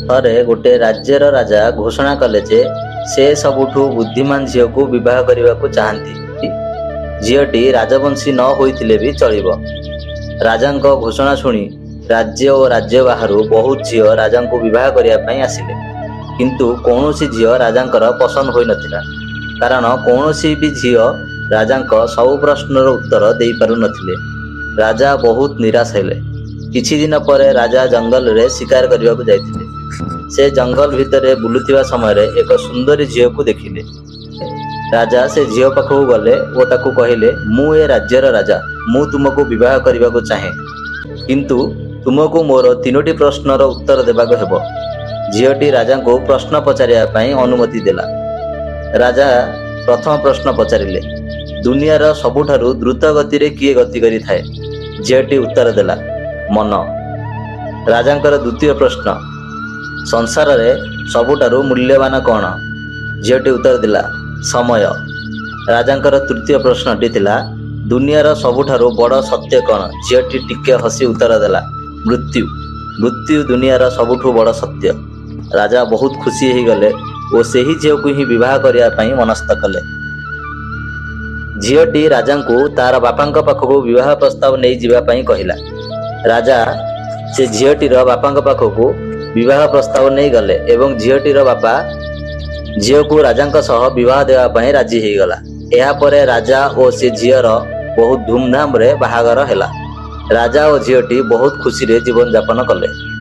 ଥରେ ଗୋटे ରାଜ୍ୟର ରାଜା ଘୋଷଣା କଲେ ଯେ ସେ ସବୁଠୁ ବୁଦ୍ଧିମାନ ଝିଅକୁ ବିବାହ କରିବାକୁ ଚାହାନ୍ତି। ଝିଅଟି ରାଜବଂଶୀ ନ ହୋଇଥିଲେ ବି ଚଳିବ। ରାଜାଙ୍କ ଘୋଷଣା ଶୁଣି ରାଜ୍ୟ ଓ ରାଜ୍ୟ ବାହାରୁ ବହୁତ ଝିଅ ରାଜାଙ୍କୁ ବିବାହ କରିବା ପାଇଁ ଆସିଲେ। କିନ୍ତୁ କୌଣସି ଝିଅ ରାଜାଙ୍କର ପସନ୍ଦ ହୋଇନଥିଲା, କାରଣ କୌଣସି ବି ଝିଅ ରାଜାଙ୍କ ସବୁ ପ୍ରଶ୍ନର ଉତ୍ତର ଦେଇପାରୁନଥିଲେ। ରାଜା ବହୁତ ନିରାଶ ହେଲେ। କିଛି ଦିନ ପରେ ରାଜା ଜଙ୍ଗଲରେ ଶିକାର କରିବାକୁ ଯାଇଥିଲେ। ସେ ଜଙ୍ଗଲ ଭିତରେ ବୁଲୁଥିବା ସମୟରେ ଏକ ସୁନ୍ଦରୀ ଝିଅକୁ ଦେଖିଲେ। ରାଜା ସେ ଝିଅ ପାଖକୁ ଗଲେ ଓ ତାକୁ କହିଲେ, ମୁଁ ଏ ରାଜ୍ୟର ରାଜା, ମୁଁ ତୁମକୁ ବିବାହ କରିବାକୁ ଚାହେଁ, କିନ୍ତୁ ତୁମକୁ ମୋର 3ଟି ପ୍ରଶ୍ନର ଉତ୍ତର ଦେବାକୁ ହେବ। ଝିଅଟି ରାଜାଙ୍କୁ ପ୍ରଶ୍ନ ପଚାରିବା ପାଇଁ ଅନୁମତି ଦେଲା। ରାଜା ପ୍ରଥମ ପ୍ରଶ୍ନ ପଚାରିଲେ, ଦୁନିଆର ସବୁଠାରୁ ଦ୍ରୁତ ଗତିରେ କିଏ ଗତି କରିଥାଏ? ଝିଅଟି ଉତ୍ତର ଦେଲା, ମନ। ରାଜାଙ୍କର ଦ୍ୱିତୀୟ ପ୍ରଶ୍ନ, ସଂସାରରେ ସବୁଠାରୁ ମୂଲ୍ୟବାନ କ'ଣ? ଝିଅଟି ଉତ୍ତର ଦେଲା, ସମୟ। ରାଜାଙ୍କର ତୃତୀୟ ପ୍ରଶ୍ନଟି ଥିଲା, ଦୁନିଆର ସବୁଠାରୁ ବଡ଼ ସତ୍ୟ କ'ଣ? ଝିଅଟି ଟିକେ ହସି ଉତ୍ତର ଦେଲା, ମୃତ୍ୟୁ। ମୃତ୍ୟୁ ଦୁନିଆର ସବୁଠୁ ବଡ଼ ସତ୍ୟ। ରାଜା ବହୁତ ଖୁସି ହୋଇଗଲେ ଓ ସେହି ଝିଅକୁ ହିଁ ବିବାହ କରିବା ପାଇଁ ମନସ୍ଥ କଲେ। ଝିଅଟି ରାଜାଙ୍କୁ ତାର ବାପାଙ୍କ ପାଖକୁ ବିବାହ ପ୍ରସ୍ତାବ ନେଇ ଯିବା ପାଇଁ କହିଲା। ରାଜା ସେ ଝିଅଟିର ବାପାଙ୍କ ପାଖକୁ ବିବାହ ପ୍ରସ୍ତାବ ନେଇ ଗଲେ ଏବଂ ଝିଅଟିର ବାପା ଝିଅକୁ ରାଜାଙ୍କ ସହ ବିବାହ ଦେବା ପାଇଁ ରାଜି ହୋଇଗଲା। ଏହାପରେ ରାଜା ଓ ସେ ଝିଅର ବହୁତ ଧୁମଧାମରେ ବାହାଘର ହେଲା। ରାଜା ଓ ଝିଅଟି ବହୁତ ଖୁସିରେ ଜୀବନ ଯାପନ କଲେ।